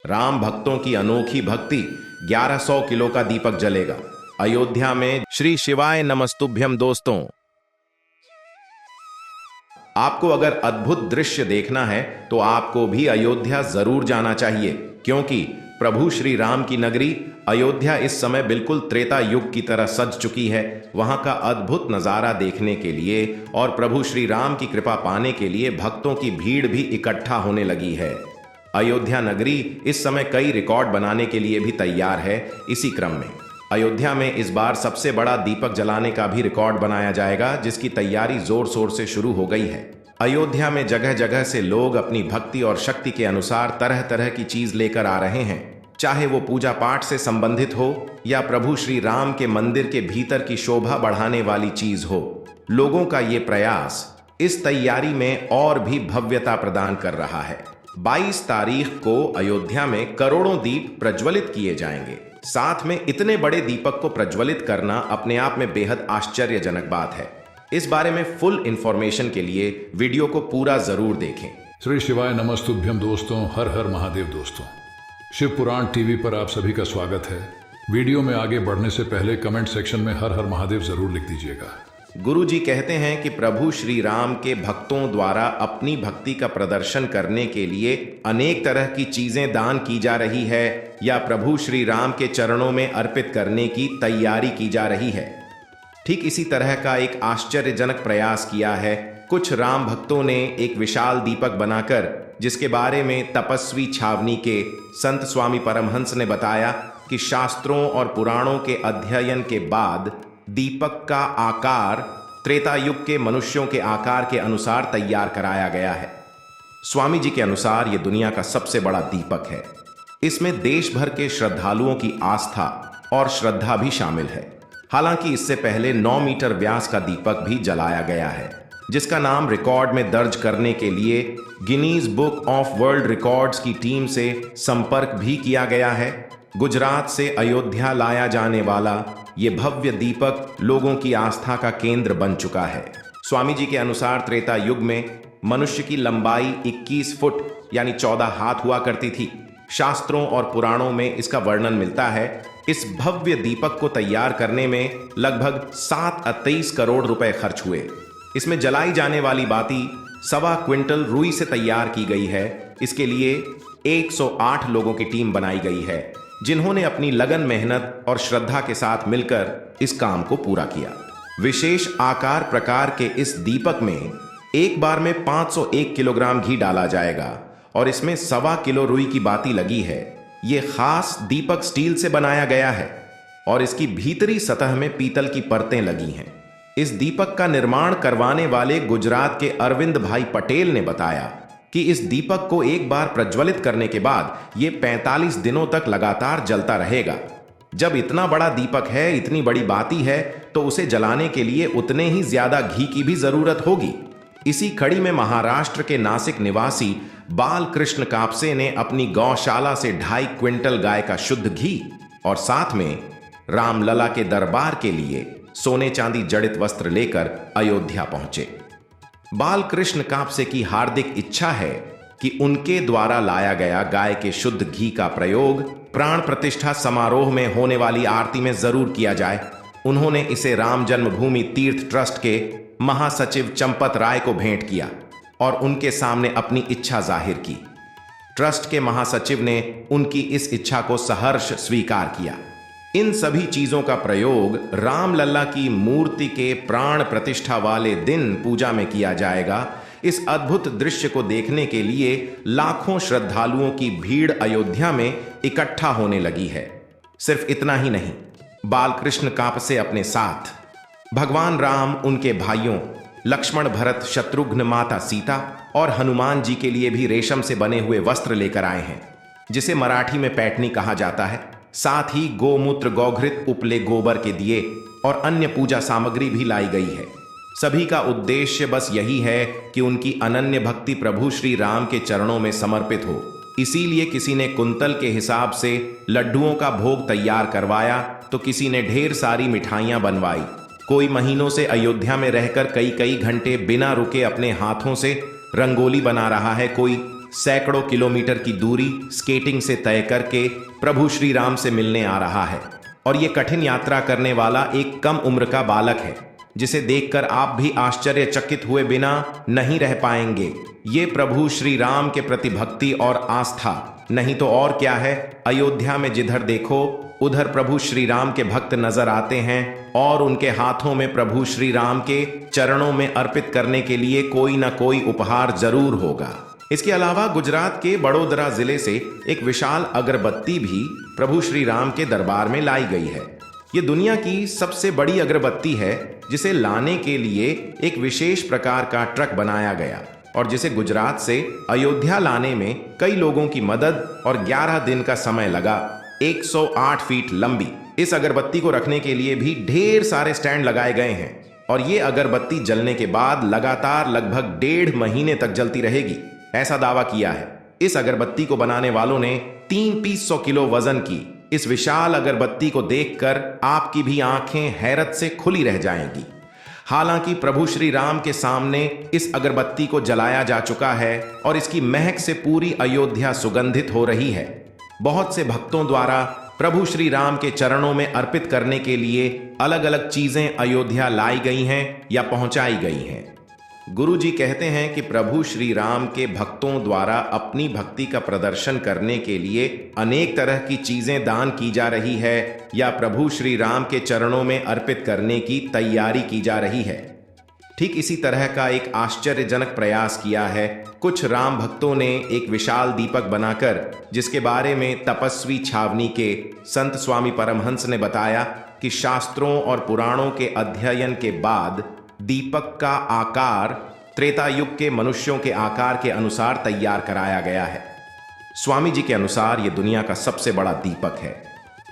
राम भक्तों की अनोखी भक्ति, 1100 किलो का दीपक जलेगा अयोध्या में। श्री शिवाय नमस्तुभ्यम। दोस्तों, आपको अगर अद्भुत दृश्य देखना है तो आपको भी अयोध्या जरूर जाना चाहिए, क्योंकि प्रभु श्री राम की नगरी अयोध्या इस समय बिल्कुल त्रेता युग की तरह सज चुकी है। वहां का अद्भुत नजारा देखने के लिए और प्रभु श्री राम की कृपा पाने के लिए भक्तों की भीड़ भी इकट्ठा होने लगी है। अयोध्या नगरी इस समय कई रिकॉर्ड बनाने के लिए भी तैयार है। इसी क्रम में अयोध्या में इस बार सबसे बड़ा दीपक जलाने का भी रिकॉर्ड बनाया जाएगा, जिसकी तैयारी जोर शोर से शुरू हो गई है। अयोध्या में जगह जगह से लोग अपनी भक्ति और शक्ति के अनुसार तरह तरह की चीज लेकर आ रहे हैं, चाहे वो पूजा पाठ से संबंधित हो या प्रभु श्री राम के मंदिर के भीतर की शोभा बढ़ाने वाली चीज हो। लोगों का ये प्रयास इस तैयारी में और भी भव्यता प्रदान कर रहा है। 22 तारीख को अयोध्या में करोड़ों दीप प्रज्वलित किए जाएंगे। साथ में इतने बड़े दीपक को प्रज्वलित करना अपने आप में बेहद आश्चर्यजनक बात है। इस बारे में फुल इंफॉर्मेशन के लिए वीडियो को पूरा जरूर देखें। श्री शिवाय नमस्तुभ्यम। दोस्तों, हर हर महादेव। दोस्तों, शिव पुराण टीवी पर आप सभी का स्वागत है। वीडियो में आगे बढ़ने से पहले कमेंट सेक्शन में हर हर महादेव जरूर लिख दीजिएगा। गुरु जी कहते हैं कि प्रभु श्री राम के भक्तों द्वारा अपनी भक्ति का प्रदर्शन करने के लिए अनेक तरह की चीजें दान की जा रही है या प्रभु श्री राम के चरणों में अर्पित करने की तैयारी की जा रही है। ठीक इसी तरह का एक आश्चर्यजनक प्रयास किया है कुछ राम भक्तों ने। एक विशाल दीपक बनाकर, जिसके बारे में तपस्वी छावनी के संत स्वामी परमहंस ने बताया कि शास्त्रों और पुराणों के अध्ययन के बाद दीपक का आकार त्रेता युग के मनुष्यों के आकार के अनुसार तैयार कराया गया है। स्वामी जी के अनुसार यह दुनिया का सबसे बड़ा दीपक है। इसमें देश भर के श्रद्धालुओं की आस्था और श्रद्धा भी शामिल है। हालांकि इससे पहले 9 मीटर व्यास का दीपक भी जलाया गया है, जिसका नाम रिकॉर्ड में दर्ज करने के लिए Guinness book of world records की टीम से संपर्क भी किया गया है। गुजरात से अयोध्या लाया जाने वाला ये भव्य दीपक लोगों की आस्था का केंद्र बन चुका है। स्वामी जी के अनुसार त्रेता युग में मनुष्य की लंबाई 21 फुट यानी 14 हाथ हुआ करती थी। शास्त्रों और पुराणों में इसका वर्णन मिलता है। इस भव्य दीपक को तैयार करने में लगभग 7-23 करोड़ रुपए खर्च हुए। इसमें जलाई जाने वाली बाती 1.25 क्विंटल रुई से तैयार की गई है। इसके लिए 108 लोगों की टीम बनाई गई है, जिन्होंने अपनी लगन, मेहनत और श्रद्धा के साथ मिलकर इस काम को पूरा किया। विशेष आकार प्रकार के इस दीपक में एक बार में 501 किलोग्राम घी डाला जाएगा और इसमें 1.25 किलो रुई की बाती लगी है। यह खास दीपक स्टील से बनाया गया है और इसकी भीतरी सतह में पीतल की परतें लगी हैं। इस दीपक का निर्माण करवाने वाले गुजरात के अरविंद भाई पटेल ने बताया कि इस दीपक को एक बार प्रज्वलित करने के बाद यह 45 दिनों तक लगातार जलता रहेगा। जब इतना बड़ा दीपक है, इतनी बड़ी बाती है, तो उसे जलाने के लिए उतने ही ज्यादा घी की भी जरूरत होगी। इसी कड़ी में महाराष्ट्र के नासिक निवासी बालकृष्ण कापसे ने अपनी गौशाला से 2.5 क्विंटल गाय का शुद्ध घी और साथ में रामलला के दरबार के लिए सोने चांदी जड़ित वस्त्र लेकर अयोध्या पहुंचे। बालकृष्ण कापसे की हार्दिक इच्छा है कि उनके द्वारा लाया गया गाय के शुद्ध घी का प्रयोग प्राण प्रतिष्ठा समारोह में होने वाली आरती में जरूर किया जाए। उन्होंने इसे राम जन्मभूमि तीर्थ ट्रस्ट के महासचिव चंपत राय को भेंट किया और उनके सामने अपनी इच्छा जाहिर की। ट्रस्ट के महासचिव ने उनकी इस इच्छा को सहर्ष स्वीकार किया। इन सभी चीजों का प्रयोग रामलला की मूर्ति के प्राण प्रतिष्ठा वाले दिन पूजा में किया जाएगा। इस अद्भुत दृश्य को देखने के लिए लाखों श्रद्धालुओं की भीड़ अयोध्या में इकट्ठा होने लगी है। सिर्फ इतना ही नहीं, बालकृष्ण कापसे अपने साथ भगवान राम, उनके भाइयों लक्ष्मण, भरत, शत्रुघ्न, माता सीता और हनुमान जी के लिए भी रेशम से बने हुए वस्त्र लेकर आए हैं, जिसे मराठी में पैठनी कहा जाता है। साथ ही गोमूत्र, गौघृत, उपले, गोबर के दिए और अन्य पूजा सामग्री भी लाई गई है। सभी का उद्देश्य बस यही है कि उनकी अनन्य भक्ति प्रभु श्री राम के चरणों में समर्पित हो। इसीलिए किसी ने कुंतल के हिसाब से लड्डुओं का भोग तैयार करवाया, तो किसी ने ढेर सारी मिठाइयां बनवाई। कोई महीनों से अयोध्या में रहकर कई कई घंटे बिना रुके अपने हाथों से रंगोली बना रहा है। कोई सैकड़ों किलोमीटर की दूरी स्केटिंग से तय करके प्रभु श्री राम से मिलने आ रहा है। और ये कठिन यात्रा करने वाला एक कम उम्र का बालक है, जिसे देखकर आप भी आश्चर्यचकित हुए बिना नहीं रह पाएंगे। ये प्रभु श्री राम के प्रति भक्ति और आस्था नहीं तो और क्या है। अयोध्या में जिधर देखो उधर प्रभु श्री राम के भक्त नजर आते हैं और उनके हाथों में प्रभु श्री राम के चरणों में अर्पित करने के लिए कोई ना कोई उपहार जरूर होगा। इसके अलावा गुजरात के बड़ोदरा जिले से एक विशाल अगरबत्ती भी प्रभु श्री राम के दरबार में लाई गई है। ये दुनिया की सबसे बड़ी अगरबत्ती है, जिसे लाने के लिए एक विशेष प्रकार का ट्रक बनाया गया और जिसे गुजरात से अयोध्या लाने में कई लोगों की मदद और 11 दिन का समय लगा। 108 फीट लंबी इस अगरबत्ती को रखने के लिए भी ढेर सारे स्टैंड लगाए गए हैं और ये अगरबत्ती जलने के बाद लगातार लगभग 1.5 महीने तक जलती रहेगी, ऐसा दावा किया है। इस अगरबत्ती को बनाने वालों ने 3 पीस 100 किलो वजन की इस विशाल अगरबत्ती को देखकर आपकी भी आंखें हैरत से खुली रह जाएंगी। हालांकि प्रभु श्री राम के सामने इस अगरबत्ती को जलाया जा चुका है और इसकी महक से पूरी अयोध्या सुगंधित हो रही है। बहुत से भक्तों द्वारा प्रभु श्री राम के चरणों में अर्पित करने के लिए अलग अलग चीजें अयोध्या लाई गई हैं या पहुंचाई गई हैं। गुरु जी कहते हैं कि प्रभु श्री राम के भक्तों द्वारा अपनी भक्ति का प्रदर्शन करने के लिए अनेक तरह की चीजें दान की जा रही है या प्रभु श्री राम के चरणों में अर्पित करने की तैयारी की जा रही है। ठीक इसी तरह का एक आश्चर्यजनक प्रयास किया है कुछ राम भक्तों ने एक विशाल दीपक बनाकर, जिसके बारे में तपस्वी छावनी के संत स्वामी परमहंस ने बताया कि शास्त्रों और पुराणों के अध्ययन के बाद दीपक का आकार त्रेता युग के मनुष्यों के आकार के अनुसार तैयार कराया गया है। स्वामी जी के अनुसार यह दुनिया का सबसे बड़ा दीपक है।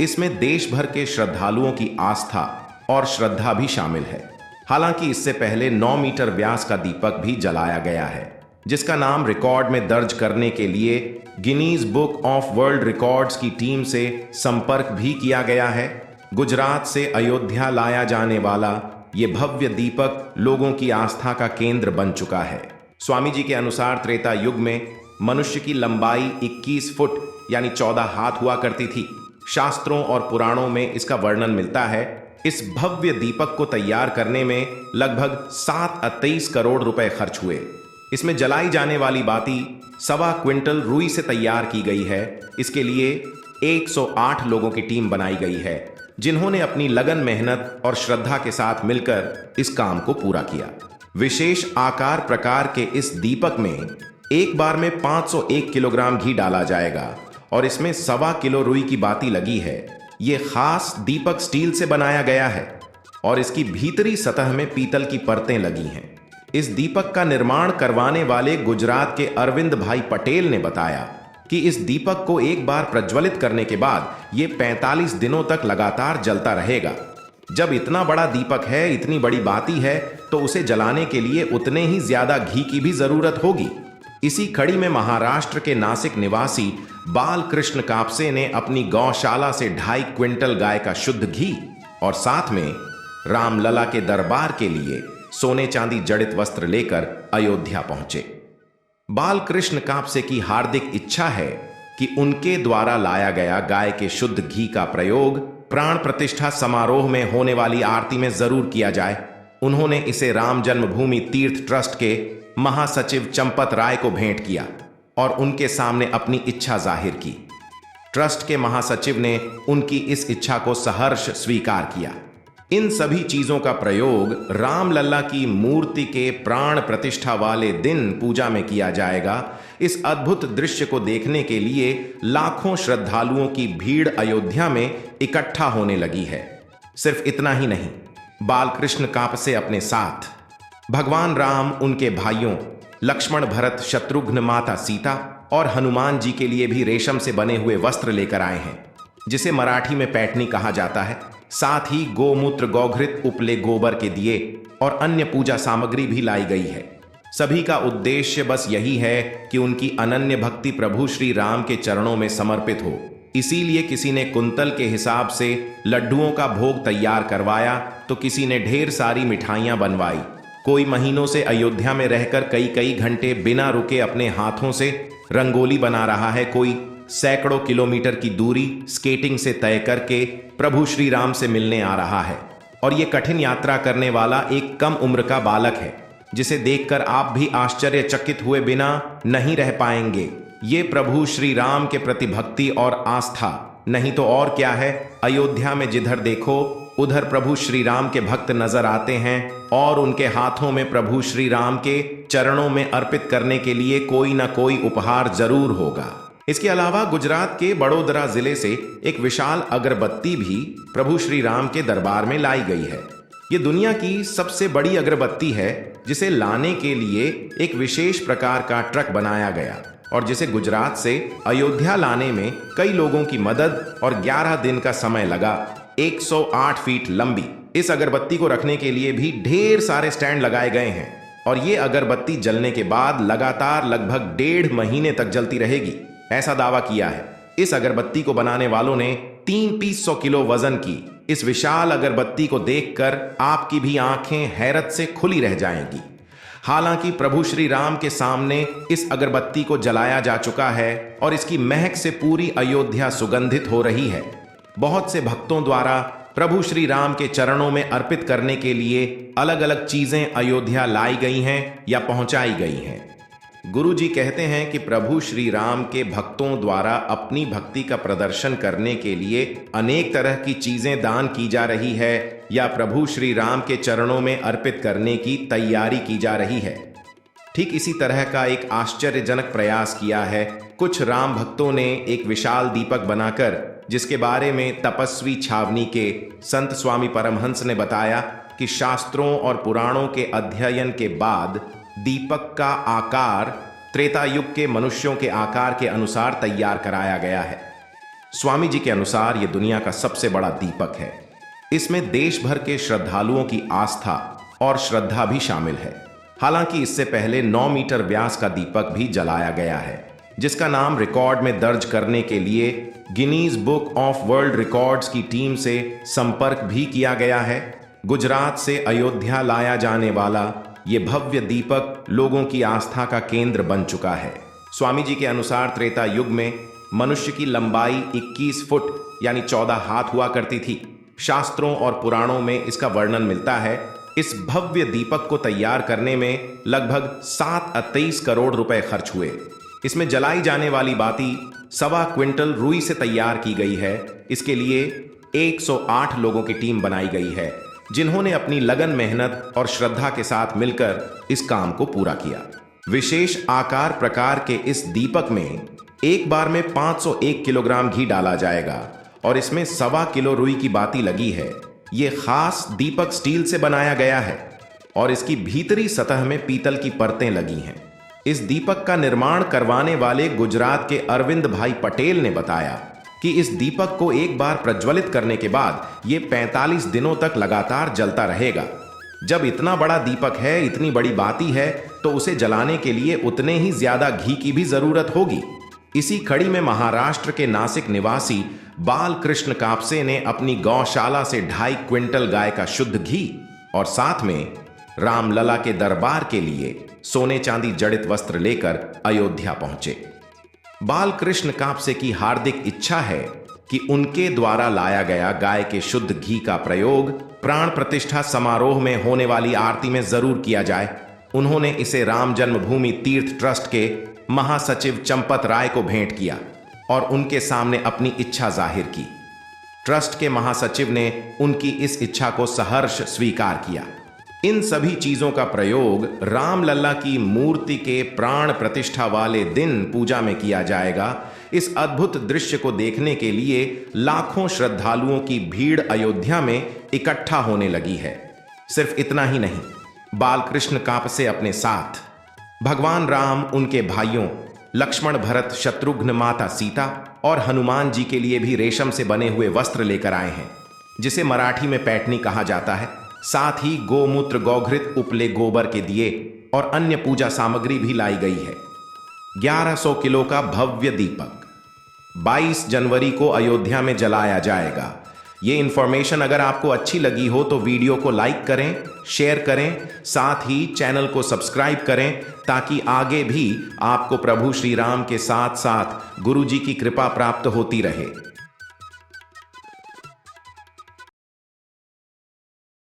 इसमें देश भर के श्रद्धालुओं की आस्था और श्रद्धा भी शामिल है। हालांकि इससे पहले 9 मीटर व्यास का दीपक भी जलाया गया है, जिसका नाम रिकॉर्ड में दर्ज करने के लिए Guinness book of world records की टीम से संपर्क भी किया गया है। गुजरात से अयोध्या लाया जाने वाला ये भव्य दीपक लोगों की आस्था का केंद्र बन चुका है। स्वामी जी के अनुसार त्रेता युग में मनुष्य की लंबाई 21 फुट यानी 14 हाथ हुआ करती थी। शास्त्रों और पुराणों में इसका वर्णन मिलता है। इस भव्य दीपक को तैयार करने में लगभग 7-23 करोड़ रुपए खर्च हुए। इसमें जलाई जाने वाली बाती 1.25 क्विंटल रुई से तैयार की गई है। इसके लिए 108 लोगों की टीम बनाई गई है, जिन्होंने अपनी लगन मेहनत और श्रद्धा के साथ मिलकर इस काम को पूरा किया। विशेष आकार प्रकार के इस दीपक में एक बार में 501 किलोग्राम घी डाला जाएगा और इसमें 1.25 किलो रुई की बाती लगी है। ये खास दीपक स्टील से बनाया गया है और इसकी भीतरी सतह में पीतल की परतें लगी हैं। इस दीपक का निर्माण करवाने वाले गुजरात के अरविंद भाई पटेल ने बताया कि इस दीपक को एक बार प्रज्वलित करने के बाद ये 45 दिनों तक लगातार जलता रहेगा। जब इतना बड़ा दीपक है, इतनी बड़ी बाती है, तो उसे जलाने के लिए उतने ही ज्यादा घी की भी जरूरत होगी। इसी कड़ी में महाराष्ट्र के नासिक निवासी बालकृष्ण कापसे ने अपनी गौशाला से 2.5 क्विंटल गाय का शुद्ध घी और साथ में रामलला के दरबार के लिए सोने चांदी जड़ित वस्त्र लेकर अयोध्या पहुंचे। बालकृष्ण कापसे की हार्दिक इच्छा है कि उनके द्वारा लाया गया गाय के शुद्ध घी का प्रयोग प्राण प्रतिष्ठा समारोह में होने वाली आरती में जरूर किया जाए। उन्होंने इसे राम जन्मभूमि तीर्थ ट्रस्ट के महासचिव चंपत राय को भेंट किया और उनके सामने अपनी इच्छा जाहिर की। ट्रस्ट के महासचिव ने उनकी इस इच्छा को सहर्ष स्वीकार किया। इन सभी चीजों का प्रयोग रामलला की मूर्ति के प्राण प्रतिष्ठा वाले दिन पूजा में किया जाएगा। इस अद्भुत दृश्य को देखने के लिए लाखों श्रद्धालुओं की भीड़ अयोध्या में इकट्ठा होने लगी है। सिर्फ इतना ही नहीं, बालकृष्ण कापसे अपने साथ भगवान राम, उनके भाइयों लक्ष्मण, भरत, शत्रुघ्न, माता सीता और हनुमान जी के लिए भी रेशम से बने हुए वस्त्र लेकर आए हैं, जिसे मराठी में पैठनी कहा जाता है। साथ ही गोमूत्र, गौघृत, उपले गोबर के दिए और अन्य पूजा सामग्री भी लाई गई है। सभी का उद्देश्य बस यही है कि उनकी अनन्य भक्ति प्रभु श्री राम के चरणों में समर्पित हो। इसीलिए किसी ने कुंतल के हिसाब से लड्डुओं का भोग तैयार करवाया तो किसी ने ढेर सारी मिठाइयां बनवाई। कोई महीनों से अयोध्या में रहकर कई कई घंटे बिना रुके अपने हाथों से रंगोली बना रहा है, कोई सैकड़ों किलोमीटर की दूरी स्केटिंग से तय करके प्रभु श्री राम से मिलने आ रहा है। और ये कठिन यात्रा करने वाला एक कम उम्र का बालक है, जिसे देखकर आप भी आश्चर्यचकित हुए बिना नहीं रह पाएंगे। ये प्रभु श्री राम के प्रति भक्ति और आस्था नहीं तो और क्या है। अयोध्या में जिधर देखो उधर प्रभु श्री राम के भक्त नजर आते हैं और उनके हाथों में प्रभु श्री राम के चरणों में अर्पित करने के लिए कोई ना कोई उपहार जरूर होगा। इसके अलावा गुजरात के बड़ोदरा जिले से एक विशाल अगरबत्ती भी प्रभु श्री राम के दरबार में लाई गई है। ये दुनिया की सबसे बड़ी अगरबत्ती है, जिसे लाने के लिए एक विशेष प्रकार का ट्रक बनाया गया और जिसे गुजरात से अयोध्या लाने में कई लोगों की मदद और 11 दिन का समय लगा। 108 फीट लंबी इस अगरबत्ती को रखने के लिए भी ढेर सारे स्टैंड लगाए गए हैं और ये अगरबत्ती जलने के बाद लगातार लगभग 1.5 महीने तक जलती रहेगी, ऐसा दावा किया है। इस अगरबत्ती को बनाने वालों ने 300 किलो वजन की इस विशाल अगरबत्ती को देखकर आपकी भी आंखें हैरत से खुली रह जाएंगी। हालांकि प्रभु श्री राम के सामने इस अगरबत्ती को जलाया जा चुका है और इसकी महक से पूरी अयोध्या सुगंधित हो रही है। बहुत से भक्तों द्वारा प्रभु श्री राम के चरणों में अर्पित करने के लिए अलग अलग चीजें अयोध्या लाई गई हैं या पहुंचाई गई हैं। गुरु जी कहते हैं कि प्रभु श्री राम के भक्तों द्वारा अपनी भक्ति का प्रदर्शन करने के लिए अनेक तरह की चीजें दान की जा रही है या प्रभु श्री राम के चरणों में अर्पित करने की तैयारी की जा रही है। ठीक इसी तरह का एक आश्चर्यजनक प्रयास किया है कुछ राम भक्तों ने एक विशाल दीपक बनाकर, जिसके बारे में तपस्वी छावनी के संत स्वामी परमहंस ने बताया कि शास्त्रों और पुराणों के अध्ययन के बाद दीपक का आकार त्रेता युग के मनुष्यों के आकार के अनुसार तैयार कराया गया है। स्वामी जी के अनुसार यह दुनिया का सबसे बड़ा दीपक है। इसमें देश भर के श्रद्धालुओं की आस्था और श्रद्धा भी शामिल है। हालांकि इससे पहले 9 मीटर व्यास का दीपक भी जलाया गया है, जिसका नाम रिकॉर्ड में दर्ज करने के लिए Guinness book of world records की टीम से संपर्क भी किया गया है। गुजरात से अयोध्या लाया जाने वाला ये भव्य दीपक लोगों की आस्था का केंद्र बन चुका है। स्वामी जी के अनुसार त्रेता युग में मनुष्य की लंबाई 21 फुट यानी 14 हाथ हुआ करती थी। शास्त्रों और पुराणों में इसका वर्णन मिलता है। इस भव्य दीपक को तैयार करने में लगभग 7-23 करोड़ रुपए खर्च हुए। इसमें जलाई जाने वाली बाती 1.25 क्विंटल रुई से तैयार की गई है। इसके लिए 108 लोगों की टीम बनाई गई है, जिन्होंने अपनी लगन मेहनत और श्रद्धा के साथ मिलकर इस काम को पूरा किया। विशेष आकार प्रकार के इस दीपक में एक बार में 501 किलोग्राम घी डाला जाएगा और इसमें 1.25 किलो रुई की बाती लगी है। यह खास दीपक स्टील से बनाया गया है और इसकी भीतरी सतह में पीतल की परतें लगी हैं। इस दीपक का निर्माण करवाने वाले गुजरात के अरविंद भाई पटेल ने बताया कि इस दीपक को एक बार प्रज्वलित करने के बाद ये 45 दिनों तक लगातार जलता रहेगा। जब इतना बड़ा दीपक है, इतनी बड़ी बाती है, तो उसे जलाने के लिए उतने ही ज्यादा घी की भी जरूरत होगी। इसी कड़ी में महाराष्ट्र के नासिक निवासी बालकृष्ण कापसे ने अपनी गौशाला से 2.5 क्विंटल गाय का शुद्ध घी और साथ में रामलला के दरबार के लिए सोने चांदी जड़ित वस्त्र लेकर अयोध्या पहुंचे। बालकृष्ण कापसे की हार्दिक इच्छा है कि उनके द्वारा लाया गया गाय के शुद्ध घी का प्रयोग प्राण प्रतिष्ठा समारोह में होने वाली आरती में जरूर किया जाए। उन्होंने इसे राम जन्मभूमि तीर्थ ट्रस्ट के महासचिव चंपत राय को भेंट किया और उनके सामने अपनी इच्छा जाहिर की। ट्रस्ट के महासचिव ने उनकी इस इच्छा को सहर्ष स्वीकार किया। इन सभी चीजों का प्रयोग रामलला की मूर्ति के प्राण प्रतिष्ठा वाले दिन पूजा में किया जाएगा। इस अद्भुत दृश्य को देखने के लिए लाखों श्रद्धालुओं की भीड़ अयोध्या में इकट्ठा होने लगी है। सिर्फ इतना ही नहीं, बालकृष्ण कापसे अपने साथ भगवान राम, उनके भाइयों लक्ष्मण, भरत, शत्रुघ्न, माता सीता और हनुमान जी के लिए भी रेशम से बने हुए वस्त्र लेकर आए हैं, जिसे मराठी में पैठनी कहा जाता है। साथ ही गोमूत्र, गौघृत, उपले गोबर के दिए और अन्य पूजा सामग्री भी लाई गई है। 1100 किलो का भव्य दीपक 22 जनवरी को अयोध्या में जलाया जाएगा। ये इन्फॉर्मेशन अगर आपको अच्छी लगी हो तो वीडियो को लाइक करें, शेयर करें, साथ ही चैनल को सब्सक्राइब करें ताकि आगे भी आपको प्रभु श्री राम के साथ साथ गुरु जी की कृपा प्राप्त होती रहे।